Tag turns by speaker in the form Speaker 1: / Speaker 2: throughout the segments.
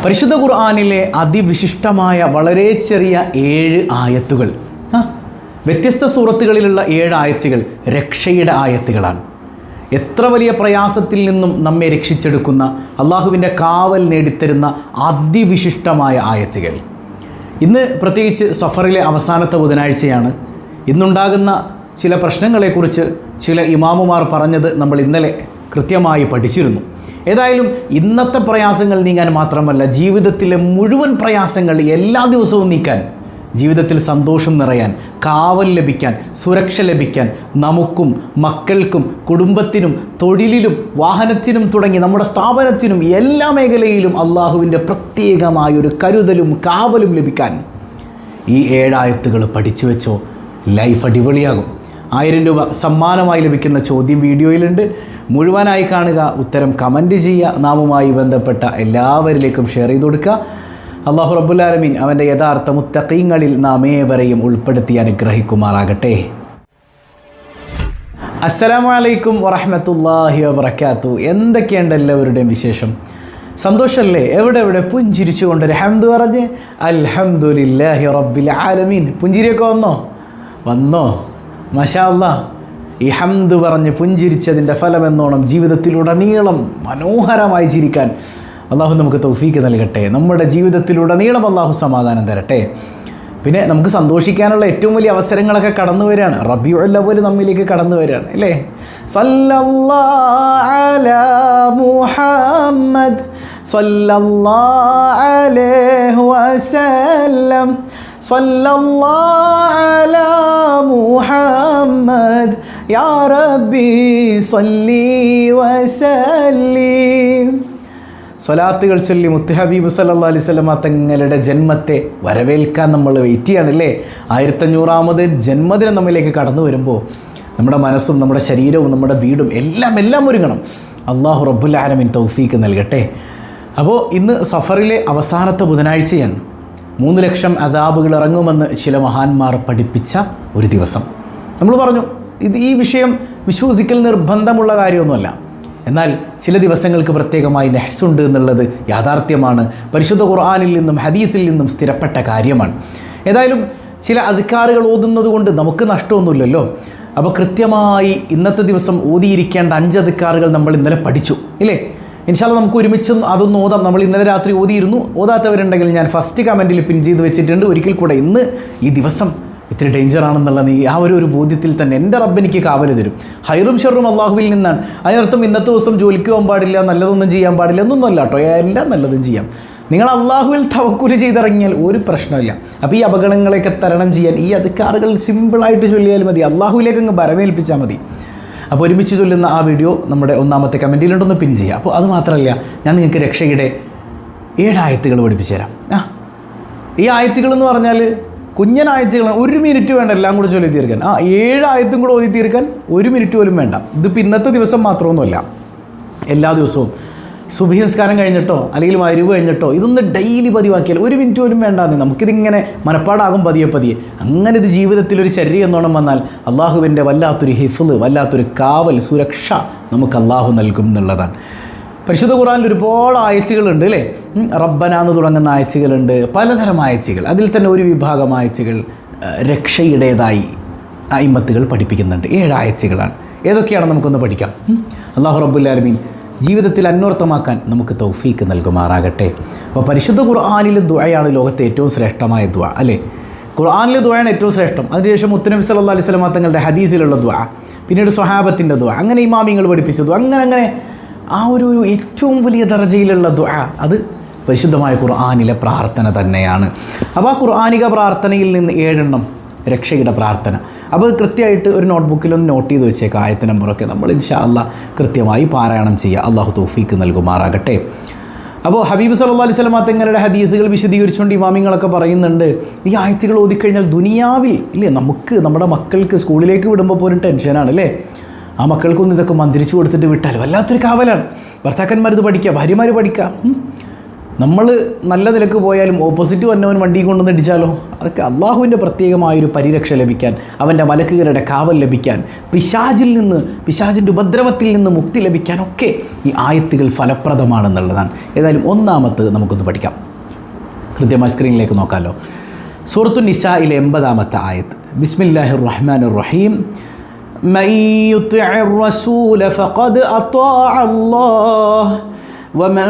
Speaker 1: പരിശുദ്ധ ഖുർആനിലെ അതിവിശിഷ്ടമായ വളരെ ചെറിയ 7 ആയത്തുകൾ, വ്യത്യസ്ത സൂറത്തുകളിലുള്ള 7 ആയത്തുകൾ രക്ഷയുടെ ആയത്തുകളാണ്. എത്ര വലിയ പ്രയാസത്തിൽ നിന്നും നമ്മെ രക്ഷിച്ചെടുക്കുന്ന, അള്ളാഹുവിൻ്റെ കാവൽ നേടിത്തരുന്ന അതിവിശിഷ്ടമായ ആയത്തുകൾ. ഇന്ന് പ്രത്യേകിച്ച് സഫറിലെ അവസാനത്തെ ബുധനാഴ്ചയാണ്. ഇന്നുണ്ടാകുന്ന ചില പ്രശ്നങ്ങളെക്കുറിച്ച് ചില ഇമാമുമാർ പറഞ്ഞത് നമ്മൾ ഇന്നലെ കൃത്യമായി പഠിച്ചിരുന്നു. ഏതായാലും ഇന്നത്തെ പ്രയാസങ്ങൾ നീങ്ങാൻ മാത്രമല്ല, ജീവിതത്തിലെ മുഴുവൻ പ്രയാസങ്ങൾ എല്ലാ ദിവസവും നീക്കാൻ, ജീവിതത്തിൽ സന്തോഷം നിറയാൻ, കാവൽ ലഭിക്കാൻ, സുരക്ഷ ലഭിക്കാൻ, നമുക്കും മക്കൾക്കും കുടുംബത്തിനും തൊഴിലിലും വാഹനത്തിനും തുടങ്ങി നമ്മുടെ സ്ഥാപനത്തിനും എല്ലാ മേഖലയിലും അള്ളാഹുവിൻ്റെ പ്രത്യേകമായൊരു കരുതലും കാവലും ലഭിക്കാൻ ഈ 7 ആയത്തുകൾ പഠിച്ചു വെച്ചോ, ലൈഫ് അടിപൊളിയാകും. 1000 രൂപ സമ്മാനമായി ലഭിക്കുന്ന ചോദ്യം വീഡിയോയിലുണ്ട്. മുഴുവനായി കാണുക, ഉത്തരം കമൻറ്റ് ചെയ്യുക, നാമുമായി ബന്ധപ്പെട്ട എല്ലാവരിലേക്കും ഷെയർ ചെയ്ത് കൊടുക്കുക. അല്ലാഹു റബ്ബുൽ ആലമീൻ അവൻ്റെ യഥാർത്ഥ മുത്തഖീങ്ങളിൽ നാം ഏവരെയും ഉൾപ്പെടുത്തി അനുഗ്രഹിക്കുമാറാകട്ടെ. അസ്സലാമു അലൈക്കും വറഹ്മത്തുള്ളാഹി വബറകാതുഹു. എന്തൊക്കെയുണ്ട് എല്ലാവരുടെയും വിശേഷം? സന്തോഷമല്ലേ? എവിടെ പുഞ്ചിരിച്ചു കൊണ്ടൊരു ഹംദ് പറഞ്ഞ് അൽഹംദുലില്ലാഹി റബ്ബിൽ ആലമീൻ. പുഞ്ചിരിയൊക്കെ വന്നോ? മാഷാ അല്ലാഹ്. ഈ ഹംദ് പറഞ്ഞ് പുഞ്ചിരിച്ചതിൻ്റെ ഫലമെന്നോണം ജീവിതത്തിലുടനീളം മനോഹരമായി ചിരിക്കാൻ അള്ളാഹു നമുക്ക് തൗഫീക്ക് നൽകട്ടെ. നമ്മുടെ ജീവിതത്തിലുടനീളം അള്ളാഹു സമാധാനം തരട്ടെ. പിന്നെ നമുക്ക് സന്തോഷിക്കാനുള്ള ഏറ്റവും വലിയ അവസരങ്ങളൊക്കെ കടന്നു വരികയാണ്. റബീഉൽ അവ്വൽ നമ്മിലേക്ക് കടന്നു വരികയാണ് അല്ലേ? സല്ലല്ലാഹു അലാ മുഹമ്മദ് സല്ലല്ലാഹു അലൈഹി വസല്ലം സല്ലല്ലാഹു അലാ മുഹമ്മദ് യാ റബ്ബി സല്ലി വസല്ലിം. സ്വലാത്തുകൾ ചൊല്ലി മുത്ത് ഹബീബ് സല്ലല്ലാഹു അലൈഹി വസല്ലമ തങ്ങളുടെ ജന്മത്തെ വരവേൽക്കാൻ നമ്മൾ വെയിറ്റ് ചെയ്യണല്ലേ. 1500ാമത് ജന്മദിനം നമ്മിലേക്ക് കടന്നു വരുമ്പോൾ നമ്മുടെ മനസ്സും നമ്മുടെ ശരീരവും നമ്മുടെ വീടും എല്ലാം ഒരുങ്ങണം. അല്ലാഹു റബ്ബുൽ ആലമീൻ തൗഫീക്ക് നൽകട്ടെ. അപ്പോൾ ഇന്ന് സഫറിലെ അവസാനത്തെ ബുധനാഴ്ചയാണ്. 3 ലക്ഷം അദാബുകൾ ഇറങ്ങുമെന്ന് ചില മഹാന്മാർ പഠിപ്പിച്ച ഒരു ദിവസം. നമ്മൾ പറഞ്ഞു ഈ വിഷയം വിശ്വസിക്കൽ നിർബന്ധമുള്ള കാര്യമൊന്നുമല്ല. എന്നാൽ ചില ദിവസങ്ങൾക്ക് പ്രത്യേകമായി നെഹ്സുണ്ട് എന്നുള്ളത് യാഥാർത്ഥ്യമാണ്. പരിശുദ്ധ ഖുർആനിൽ നിന്നും ഹദീസിൽ നിന്നും സ്ഥിരപ്പെട്ട കാര്യമാണ്. ഏതായാലും ചില അദ്കാറുകൾ ഓതുന്നത് കൊണ്ട് നമുക്ക് നഷ്ടമൊന്നുമില്ലല്ലോ. അപ്പോൾ കൃത്യമായി ഇന്നത്തെ ദിവസം ഓതിയിരിക്കേണ്ട 5 അദ്കാറുകൾ നമ്മൾ ഇന്നലെ പഠിച്ചു ഇല്ലേ? ഇൻഷാ അല്ലാഹ് നമുക്ക് ഒരുമിച്ച് അതൊന്ന് ഓതാം. നമ്മൾ ഇന്നലെ രാത്രി ഓതിയിരുന്നു. ഓതാത്തവരുണ്ടെങ്കിൽ ഞാൻ ഫസ്റ്റ് കമൻറ്റിൽ പിൻ ചെയ്ത് വെച്ചിട്ടുണ്ട്. ഒരിക്കൽ കൂടെ ഇന്ന് ഈ ദിവസം ഇത്തിരി ഡേഞ്ചറാണെന്നുള്ള ആ ഒരു ബോധ്യത്തിൽ തന്നെ എൻ്റെ റബ്ബ് എനിക്ക് കാവൽ തരും. ഹൈറും ഷെറും അള്ളാഹുവിൽ നിന്നാണ്. അതിനർത്ഥം ഇന്നത്തെ ദിവസം ജോലിക്ക് പോകാൻ പാടില്ല, നല്ലതൊന്നും ചെയ്യാൻ പാടില്ല എന്നൊന്നുമല്ല കേട്ടോ. എല്ലാം നല്ലതും ചെയ്യാം. നിങ്ങൾ അള്ളാഹുവിൽ തവക്കുൽ ചെയ്തിറങ്ങിയാൽ ഒരു പ്രശ്നമില്ല. അപ്പോൾ ഈ അപകടങ്ങളെയൊക്കെ തരണം ചെയ്യാൻ ഈ അദ്കാറുകൾ സിമ്പിളായിട്ട് ചൊല്ലിയാൽ മതി. അള്ളാഹുവിലേക്ക് അങ്ങ് ബരമേൽപ്പിച്ചാൽ മതി. അപ്പോൾ ഒരുമിച്ച് ചൊല്ലുന്ന ആ വീഡിയോ നമ്മുടെ 1ാമത്തെ കമൻറ്റിലുണ്ടൊന്ന് പിൻ ചെയ്യുക. അപ്പോൾ അത് മാത്രമല്ല, ഞാൻ നിങ്ങൾക്ക് രക്ഷയുടെ 7 ആയത്തുകൾ പഠിപ്പിച്ചു തരാം. ഈ ആയത്തുകളെന്ന് പറഞ്ഞാൽ കുഞ്ഞനായത്തുകളാണ്. 1 മിനിറ്റ് വേണ്ട എല്ലാം കൂടെ ചൊല്ലി തീർക്കാൻ. 7 ആയത്തും കൂടെ ഓതി തീർക്കാൻ 1 മിനിറ്റ് പോലും വേണ്ട. ഇതിപ്പോൾ ഇന്നത്തെ ദിവസം മാത്രമൊന്നുമല്ല, എല്ലാ ദിവസവും സുബഹി നിസ്കാരം കഴിഞ്ഞിട്ടോ അല്ലെങ്കിൽ മഗ്‌രിബ് കഴിഞ്ഞിട്ടോ ഇതൊന്ന് ഡെയിലി പതിവാക്കിയാൽ 1 മിനിറ്റ് പോലും വേണ്ടാന്ന്. നമുക്കിതിങ്ങനെ മനപ്പാടാകും പതിയെ. അങ്ങനെ ഇത് ജീവിതത്തിലൊരു ചര്യ എന്നോണം വന്നാൽ അള്ളാഹുവിൻ്റെ വല്ലാത്തൊരു ഹിഫ്ള്, വല്ലാത്തൊരു കാവൽ, സുരക്ഷ നമുക്ക് അള്ളാഹു നൽകും എന്നുള്ളതാണ്. പരിശുദ്ധ ഖുർആനിൽ ഒരുപാട് ആയത്തുകളുണ്ട് അല്ലേ? റബ്ബന എന്ന് തുടങ്ങുന്ന ആയത്തുകളുണ്ട്, പലതരം ആയത്തുകൾ. അതിൽ തന്നെ ഒരു വിഭാഗം ആയത്തുകൾ രക്ഷയുടേതായി അയിമ്മത്തുകൾ പഠിപ്പിക്കുന്നുണ്ട്. 7 ആയത്തുകളാണ്. ഏതൊക്കെയാണെന്ന് നമുക്കൊന്ന് പഠിക്കാം. അല്ലാഹു റബ്ബുൽ ആലമീൻ ജീവിതത്തിൽ അന്വർത്ഥമാക്കാൻ നമുക്ക് തൗഫീക്ക് നൽകുമാറാകട്ടെ. അപ്പോൾ പരിശുദ്ധ ഖുർആനിൽ ദുആയാണ് ലോകത്തെ ഏറ്റവും ശ്രേഷ്ഠമായ ദുആ അല്ലേ? ഖുർആനിലെ ദുആയാണ് ഏറ്റവും ശ്രേഷ്ഠം. അതിനുശേഷം മുത്തുനബി സല്ലല്ലാഹു അലൈഹി വസല്ലം തങ്ങളുടെ ഹദീസിലുള്ള ദുആ, പിന്നീട് സ്വഹാബത്തിൻ്റെ ദുആ, അങ്ങനെ ഇമാമിങ്ങൾ പഠിപ്പിച്ചത്, അങ്ങനെ ആ ഒരു ഏറ്റവും വലിയ ദർജയിലുള്ള ദുആ അത് പരിശുദ്ധമായ ഖുർആനിലെ പ്രാർത്ഥന തന്നെയാണ്. അപ്പോൾ ആ ഖുർആനിക പ്രാർത്ഥനയിൽ നിന്ന് 7 എണ്ണം രക്ഷയുടെ പ്രാർത്ഥന. അപ്പോൾ അത് കൃത്യമായിട്ട് ഒരു നോട്ട്ബുക്കിലൊന്ന് നോട്ട് ചെയ്ത് വെച്ചേക്കാം. ആയത്ത് നമ്പറൊക്കെ നമ്മൾ ഇൻഷാ അല്ലാഹ് കൃത്യമായി പാരായണം ചെയ്യുക. അള്ളാഹു തൗഫീക്ക് നൽകുമാറാകട്ടെ. അപ്പോൾ ഹബീബ് സല്ലല്ലാഹു അലൈഹി വസല്ലം തങ്ങളുടെ ഹദീസുകൾ വിശദീകരിച്ചുകൊണ്ട് ഇമാമിങ്ങളൊക്കെ പറയുന്നുണ്ട്, ഈ ആയത്തുകൾ ഓതിക്കഴിഞ്ഞാൽ ദുനിയാവിൽ ഇല്ലേ, നമുക്ക് നമ്മുടെ മക്കൾക്ക് സ്കൂളിലേക്ക് വിടുമ്പോൾ പോലും ടെൻഷനാണ് അല്ലേ? ആ മക്കൾക്കൊന്നും ഇതൊക്കെ മന്ത്രിച്ചു കൊടുത്തിട്ട് വിട്ടാൽ വല്ലാത്തൊരു കാവലാണ്. ഭർത്താക്കന്മാർ ഇത് പഠിക്കുക, ഭാര്യമാർ പഠിക്കുക. നമ്മൾ നല്ല നിലക്ക് പോയാലും ഓപ്പോസിറ്റ് വന്നവൻ വണ്ടിയും കൊണ്ടുവന്ന് ഇടിച്ചാലോ? അതൊക്കെ അള്ളാഹുവിൻ്റെ പ്രത്യേകമായൊരു പരിരക്ഷ ലഭിക്കാൻ, അവൻ്റെ മലക്കുകളുടെ കാവൽ ലഭിക്കാൻ, പിശാചിൻ്റെ ഉപദ്രവത്തിൽ നിന്ന് മുക്തി ലഭിക്കാനൊക്കെ ഈ ആയത്തുകൾ ഫലപ്രദമാണെന്നുള്ളതാണ്. ഏതായാലും ഒന്നാമത്തെ നമുക്കൊന്ന് പഠിക്കാം. കൃത്യമായി സ്ക്രീനിലേക്ക് നോക്കാമല്ലോ. സൂറത്തു നിസായിലെ 80-ാമത്തെ ആയത്ത്. ബിസ്മില്ലാഹിർ റഹ്മാനിർ റഹീം. മൻ യുതിഇർ റസൂല ഫഖദ് അത്വാഅ അല്ലാഹ് വമൻ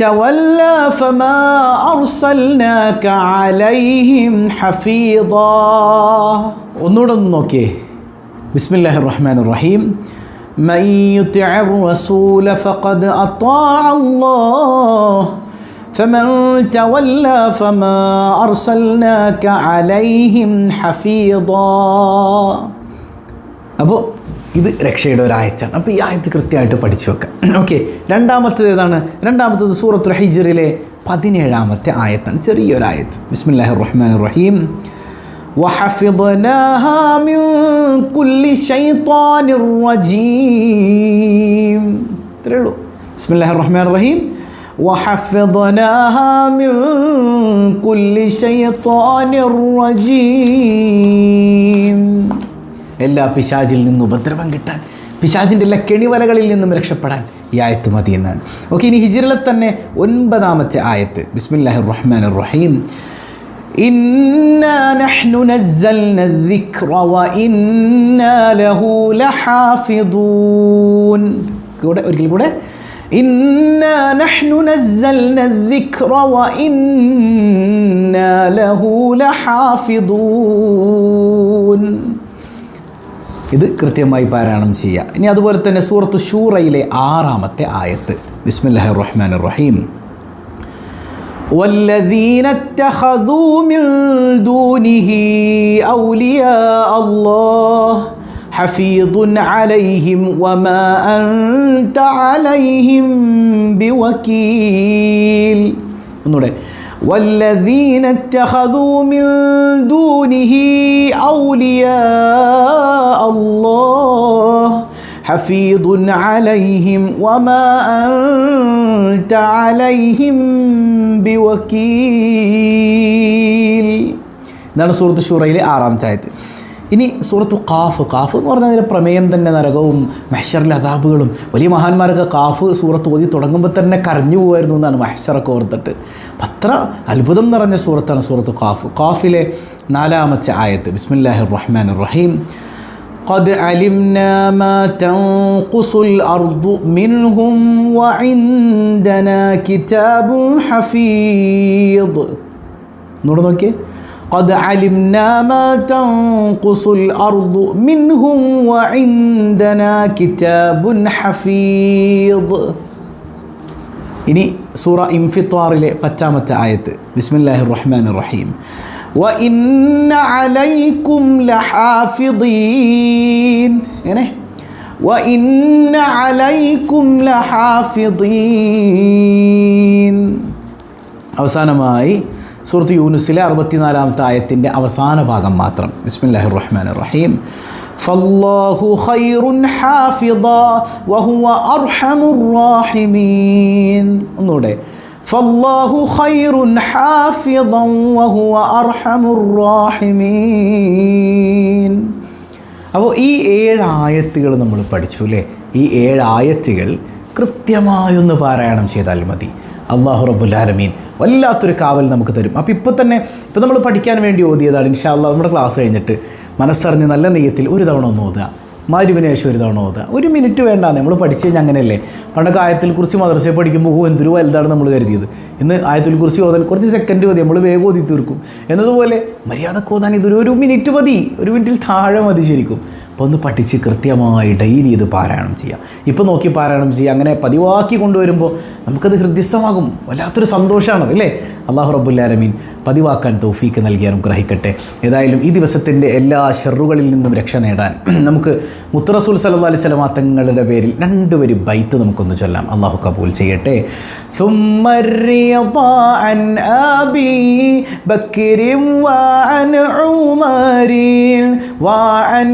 Speaker 1: തവല്ല ഫമാ അർസൽനാക അലൈഹിം ഹഫീദാ. ഒന്നുകൂടെ ഒന്ന് നോക്കിയേ. ബിസ്മില്ലാഹിർ റഹ്മാനിർ റഹീം. മൻ യുതിഇർ റസൂല ഫഖദ് അത്വാഅ അല്ലാഹ് فمن تولى فما أرسلناك عليهم حفيظا. അപ്പോൾ ഇത് രക്ഷയുടെ ഒരു ആയത്താണ്. അപ്പോൾ ഈ ആയത്ത് കൃത്യമായിട്ട് പഠിച്ചു വെക്കാം. ഓക്കെ, രണ്ടാമത്തേത് ഏതാണ്? രണ്ടാമത്തേത് സൂറത്തുൽ ഹിജ്റിലെ 17-ാമത്തെ ആയത്താണ്. ചെറിയൊരു ആയത്ത്. ബിസ്മില്ലാഹിർ റഹ്മാനിർ റഹീം. വഹഫിദ്നാഹാ മിൻ കുല്ലി ശൈത്താനിർ റജീം. ഇത്രയേ ഉള്ളൂ. ബിസ്മില്ലാഹിർ റഹ്മാനിർ റഹീം. وحفظناها من كل شيطان رجيم. എല്ലാ പിശാചിൽ നിന്നും ഉപദ്രവം കിട്ടാൻ, പിശാചിൻ്റെ എല്ലാ കെണിവലകളിൽ നിന്നും രക്ഷപ്പെടാൻ ഈ ആയത്ത് മതി എന്നാണ്. ഓക്കെ, ഇനി ഹിജ്റിലെ തന്നെ 9-ാമത്തെ ആയത്ത്. ബിസ്മില്ലാഹിർ റഹ്മാനിർ റഹീം. ഇന്നാ നഹ്നു നസ്സൽനാ الذിക്റ വഇന്നാ ലഹു ലഹാഫിദൂൻ. ഒരിക്കൽ കൂടെ. ഇന്നാ നഹ്നു നസ്സൽനാ الذിക്റ വഇന്നാ ലഹു ലഹാഫിദൂൻ. ഇത് കൃത്യമായി പാരായണം ചെയ്യുക. ഇനി അതുപോലെ തന്നെ സൂറത്ത് ശൂറയിലെ 6-ാമത്തെ ആയത്ത്. ബിസ്മില്ലാഹിർ റഹ്മാനിർ റഹീം. വല്ലദീന ഇത്തഖദൂ മിൻ ദൂനിഹി ഔലിയാ അല്ലാഹ് ഹഫീദുൻ അലൈഹിം വമാ അൻത അലൈഹിം ബിവകീൽ. ഒന്നുകൂടെ. والذين اتخذوا من دونه أولياء الله حفيظ عليهم وما أنت عليهم بوكيل. ഇതാണ് സൂറത്ത് ശൂറയിലെ 6-ാമത്തെ ആയത്ത്. ഇനി സൂറത്തു ഖാഫ്. ഖാഫ് എന്ന് പറഞ്ഞാൽ അതിൻ്റെ പ്രമേയം തന്നെ നരകവും മഹ്ശറിലെ അദാബുകളും. വലിയ മഹാന്മാരൊക്കെ ഖാഫ് സൂറത്ത് ഓതി തുടങ്ങുമ്പോൾ തന്നെ കരഞ്ഞു പോകുമായിരുന്നു എന്നാണ് മഹ്ശറൊക്കെ ഓർത്തിട്ട്. അത്ര അത്ഭുതം നിറഞ്ഞ സൂറത്താണ് സൂറത്തു ഖാഫ്. ഖാഫിലെ 4-ാമത്തെ ആയത്ത്. ബിസ്മില്ലാഹിർ റഹ്മാനിർ റഹീം. ഖദ് അലിംനാ മാ തൻഖുസുൽ അർദു മിൻഹും വഇൻദനാ കിതാബുൻ ഹഫീദ്. ഒന്നുകൂടെ നോക്കിയേ. قد علمنا ما تنقص الأرض منهم وعندنا كتاب حفيظ. ഇനി സൂറ ഇൻഫിത്വാറിലെ 10-ാമത്തെ ആയത്ത്. ബിസ്മില്ലാഹിർ റഹ്മാനിർ റഹീം. وإن عليكم لحافظين. എങ്ങനെ? وإن عليكم لحافظين. അവസാനമായി സൂറത്ത് യൂനുസിലെ 64-ാമത്തെ ആയത്തിൻ്റെ അവസാന ഭാഗം മാത്രം. ബിസ്മില്ലാഹിർ റഹ്മാനിർ റഹീം. ഫല്ലാഹു ഖൈറുൻ ഹാഫിദാ വഹുവ അർഹമുർ റഹീമീൻ. ഒന്നുകൂടെ. ഫല്ലാഹു ഖൈറുൻ ഹാഫിദൻ വഹുവ അർഹമുർ റഹീമീൻ. അപ്പോൾ ഈ 7 ആയത്തുകൾ നമ്മൾ പഠിച്ചു അല്ലേ? ഈ 7 ആയത്തുകൾ കൃത്യമായൊന്ന് പാരായണം ചെയ്താൽ മതി. അല്ലാഹു റബ്ബുൽ ആലമീൻ വല്ലാത്തൊരു കാവൽ നമുക്ക് തരും. അപ്പോൾ ഇപ്പോൾ നമ്മൾ പഠിക്കാൻ വേണ്ടി ഓതിയതാണ്. ഇൻഷാ അല്ലാഹ് നമ്മുടെ ക്ലാസ് കഴിഞ്ഞിട്ട് മനസ്സറിഞ്ഞ് നല്ല നെയ്യത്തിൽ ഒരു തവണ ഒന്ന് ഓതുക. മഗ്‌രിബിന് ശേഷം ഒരു തവണ ഓതുക. 1 മിനിറ്റ് വേണ്ട. നമ്മൾ പഠിച്ചു കഴിഞ്ഞാൽ അങ്ങനെയല്ലേ? പണ്ടൊക്കെ ആയത്തുൽ കുർസി മദ്രസയിൽ പഠിക്കുമ്പോൾ എന്തൊരു വലുതാണ് നമ്മൾ കരുതിയത്. ഇന്ന് ആയത്തുൽ കുർസി ഓതാൻ കുറച്ച് സെക്കൻഡ് മതി, നമ്മൾ വേഗം ഓതി തീർക്കും. എന്നതുപോലെ മര്യാദക്ക് ഓതാൻ ഇതൊരു 1 മിനിറ്റ് മതി. 1 മിനിറ്റിൽ താഴെ മതി ശരിക്കും. അപ്പോൾ ഒന്ന് പഠിച്ച് കൃത്യമായി ഡെയിലി ഇത് പാരായണം ചെയ്യാം. ഇപ്പോൾ നോക്കി പാരായണം ചെയ്യുക. അങ്ങനെ പതിവാക്കി കൊണ്ടുവരുമ്പോൾ നമുക്കത് ഹൃദ്യസ്ഥമാകും. വല്ലാത്തൊരു സന്തോഷമാണ് അല്ലേ? അല്ലാഹു റബ്ബുൽ ആലമീൻ പതിവാക്കാൻ തൗഫീക്ക് നൽകി അനുഗ്രഹിക്കട്ടെ. ഏതായാലും ഈ ദിവസത്തിൻ്റെ എല്ലാ ഷർറുകളിൽ നിന്നും രക്ഷ നേടാൻ നമുക്ക് മുത്ത് റസൂൽ സല്ലല്ലാഹു അലൈഹി വസല്ലം തങ്ങളുടെ പേരിൽ 2 വരി ബൈത്ത് നമുക്കൊന്ന് ചൊല്ലാം. അല്ലാഹു കബൂൽ ചെയ്യട്ടെ. ثم الرضا عن أبي بكر وعن عمر وعن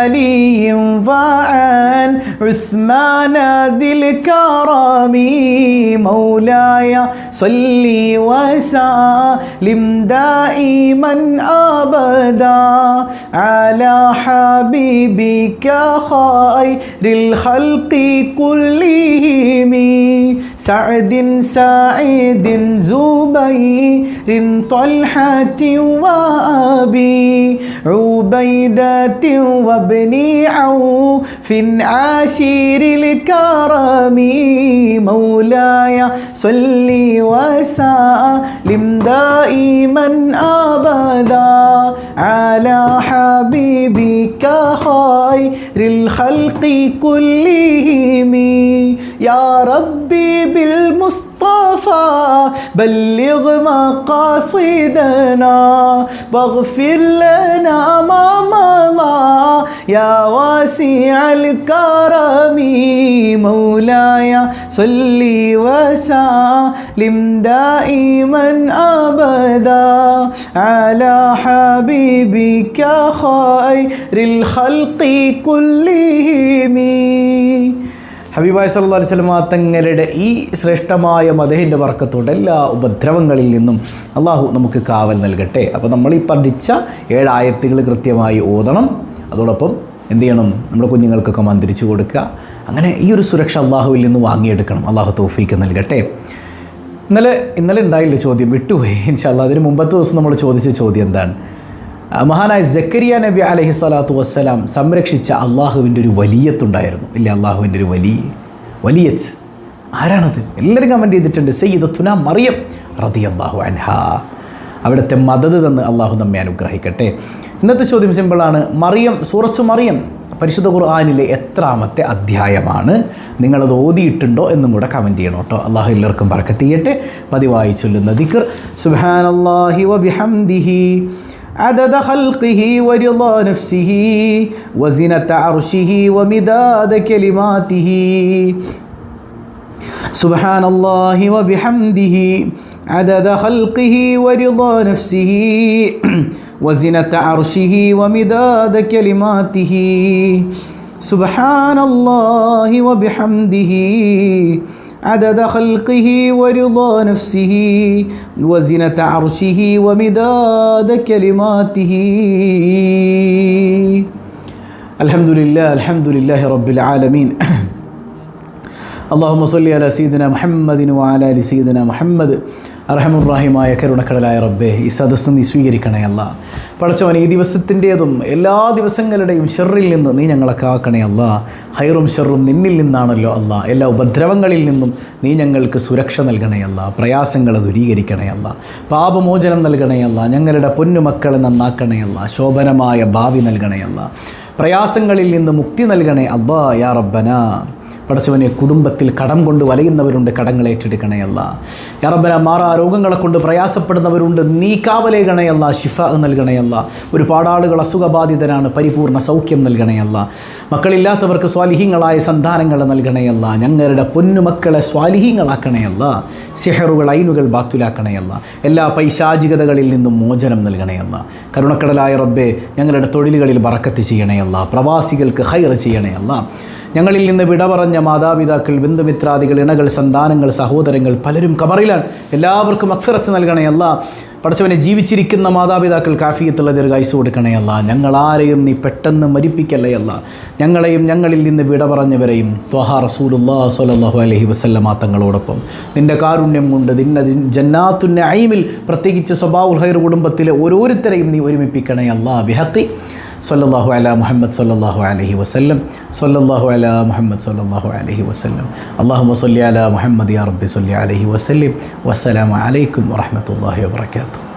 Speaker 1: علي وعن عثمان ذي الكرم مولاي صل وسلم دائما أبدا على حبيبك خير الخلق كلهم سعد سعيد زبير طلحة وأبي عبيدة وابن عوف عاشر الكرم مولاي صل وسلم دائما أبدا على حبيبك خير الخلق كلهم يا ربي بالمصطفى بلغ مقاصدنا واغفر لنا ما مضى يا واسع الكرم مولاي صل وسلم دائما أبدا على حبيبك خير الخلق كلهم. ഹബീബായ സല്ലല്ലാഹു അലൈഹി വസല്ലം തങ്ങളുടെ ഈ ശ്രേഷ്ഠമായ മദഹിൻ്റെ ബർക്കത്തോടെ എല്ലാ ഉപദ്രവങ്ങളിൽ നിന്നും അള്ളാഹു നമുക്ക് കാവൽ നൽകട്ടെ. അപ്പോൾ നമ്മൾ ഈ പഠിച്ച 7 ആയത്തുകൾ കൃത്യമായി ഓതണം. അതോടൊപ്പം എന്ത് ചെയ്യണം, നമ്മുടെ കുഞ്ഞുങ്ങൾക്കൊക്കെ മന്ത്രിച്ചു കൊടുക്കുക. അങ്ങനെ ഈ ഒരു സുരക്ഷ അള്ളാഹുവിൽ നിന്ന് വാങ്ങിയെടുക്കണം. അള്ളാഹു തൗഫീക്ക് നൽകട്ടെ. ഇന്നലെ ഉണ്ടായില്ല ചോദ്യം, വിട്ടുപോയി. ഇൻഷാ അല്ലാഹ് അതിന് മുമ്പത്തെ ദിവസം നമ്മൾ ചോദിച്ച ചോദ്യം എന്താണ്? മഹാനായ സക്കരിയ നബി അലൈഹി സ്വലാത്തു വസ്സലാം സംരക്ഷിച്ച അള്ളാഹുവിൻ്റെ ഒരു വലിയത്തുണ്ടായിരുന്നു. ഇല്ല, അള്ളാഹുവിൻ്റെ ഒരു വലിയത്ത് ആരാണത്? എല്ലാവരും കമൻറ്റ് ചെയ്തിട്ടുണ്ട്. സയ്യിദത്തുന മറിയം റളിയല്ലാഹു അൻഹാ. അവിടുത്തെ മദദ് തന്ന് അള്ളാഹു നമ്മെ അനുഗ്രഹിക്കട്ടെ. ഇന്നത്തെ ചോദ്യം സിമ്പിളാണ്. സൂറത്തു മറിയം പരിശുദ്ധ ഖുർആനിലെ എത്രാമത്തെ അധ്യായമാണ്? നിങ്ങളത് ഓതിയിട്ടുണ്ടോ എന്നും കൂടെ കമൻറ്റ് ചെയ്യണം കേട്ടോ. അള്ളാഹു എല്ലാവർക്കും ബർക്കത്ത് ചെയ്യട്ടെ. പതിവായി ചൊല്ലുന്ന ദിക്ർ സുബ്ഹാനല്ലാഹി വബിഹംദിഹി عدد خلقه ورضا نفسه وزنة عرشه ومداد كلماته سبحان الله وبحمده عدد خلقه ورضا نفسه وزنة عرشه ومداد كلماته سبحان الله وبحمده عدد خلقه ورضا نفسه وزنة عرشه ومداد كلماته الحمد لله رب العالمين اللهم صل على سيدنا محمد وعلى آل سيدنا محمد. അർഹമുർറഹീമായ കരുണക്കടലായ റബ്ബേ, ഈ സദസ്സ് നീ സ്വീകരിക്കണേ അല്ലാ. പടച്ചവനെ, ഈ ദിവസത്തിൻ്റേതും എല്ലാ ദിവസങ്ങളുടെയും ഷെറിൽ നിന്ന് നീ ഞങ്ങളെ കാക്കണേ അല്ലാ. ഹൈറും ഷെറും നിന്നിൽ നിന്നാണല്ലോ അല്ലാ. എല്ലാ ഉപദ്രവങ്ങളിൽ നിന്നും നീ ഞങ്ങൾക്ക് സുരക്ഷ നൽകണേ അല്ലാ. പ്രയാസങ്ങളെ ദൂരീകരിക്കണേ അല്ലാ. പാപമോചനം നൽകണേ അല്ലാ. ഞങ്ങളുടെ പൊന്നുമക്കളെ നന്നാക്കണേ അല്ലാ. ശോഭനമായ ഭാവി നൽകണേ അല്ലാ. പ്രയാസങ്ങളിൽ നിന്ന് മുക്തി നൽകണേ അല്ലാ യാ റബ്ബന. പടച്ചവനെ, കുടുംബത്തിൽ കടം കൊണ്ട് വലയുന്നവരുണ്ട്, കടങ്ങൾ ഏറ്റെടുക്കണേ അല്ലാ. യാ റബ്ബന, മാറാ രോഗങ്ങളെ കൊണ്ട് പ്രയാസപ്പെടുന്നവരുണ്ട്, നീ കാവലേകണേ അല്ലാ. ശിഫ നൽകണേ അല്ലാ. ഒരുപാട് ആളുകൾ അസുഖബാധിതരാണ്, പരിപൂർണ്ണ സൗഖ്യം നൽകണേ അല്ലാ. മക്കളില്ലാത്തവർക്ക് സ്വാലിഹീങ്ങളായ സന്താനങ്ങളെ നൽകണേ അല്ലാ. ഞങ്ങളുടെ പൊന്നുമക്കളെ സ്വാലിഹീങ്ങളാക്കണേ അല്ലാ. സിഹറുകൾ ഐനുകൾ ബാത്തുലാക്കണേ അല്ലാ. എല്ലാ പൈശാചികതകളിൽ നിന്നും മോചനം നൽകണേ അല്ലാ. കരുണക്കടലായ റബ്ബേ, ഞങ്ങളുടെ തൊഴിലുകളിൽ ബറക്കത്ത് ചെയ്യണേ അല്ലാ. പ്രവാസികൾക്ക് ഖൈർ ചെയ്യണേ അല്ലാ. ഞങ്ങളിൽ നിന്ന് വിട പറഞ്ഞ മാതാപിതാക്കൾ, ബന്ധുമിത്രാദികൾ, ഇണകൾ, സന്താനങ്ങൾ, സഹോദരങ്ങൾ പലരും ഖബറിലാണ്. എല്ലാവർക്കും മഗ്ഫിറത്ത് നൽകണേ അല്ലാ. പടച്ചവനെ, ജീവിച്ചിരിക്കുന്ന മാതാപിതാക്കൾക്ക് ആഫിയത്തുള്ള ദീർഘായുസ്സ് കൊടുക്കണേ അല്ലാ. ഞങ്ങളാരെയും നീ പെട്ടെന്ന് മരിപ്പിക്കല്ലേ അല്ലാ. ഞങ്ങളെയും ഞങ്ങളിൽ നിന്ന് വിട പറഞ്ഞവരെയും ത്വഹ റസൂലുള്ളാഹി സ്വല്ലല്ലാഹു അലൈഹി വസല്ലമ തങ്ങളോടൊപ്പം നിൻ്റെ കാരുണ്യം കൊണ്ട് നിന്നെ ജന്നാത്തുൻ നഈമിൽ, പ്രത്യേകിച്ച് സ്വബാഉൽ ഖൈർ കുടുംബത്തിലെ ഓരോരുത്തരെയും നീ ഒരുമിപ്പിക്കണേ അല്ലാ. ബിഹഖി സല്ലല്ലാഹു അലാ മുഹമ്മദ് സല്ലല്ലാഹു അലൈഹി വസല്ലം. സല്ലല്ലാഹു അലാ മുഹമ്മദ് സല്ലല്ലാഹു അലൈഹി വസല്ലം. അല്ലാഹുമ്മ സ്വല്ലി അലാ മുഹമ്മദ് യാ റബ്ബി സ്വല്ലി അലൈഹി വസല്ലം. വസ്സലാമു അലൈക്കും വറഹ്മത്തുള്ളാഹി വബറകാതുഹു.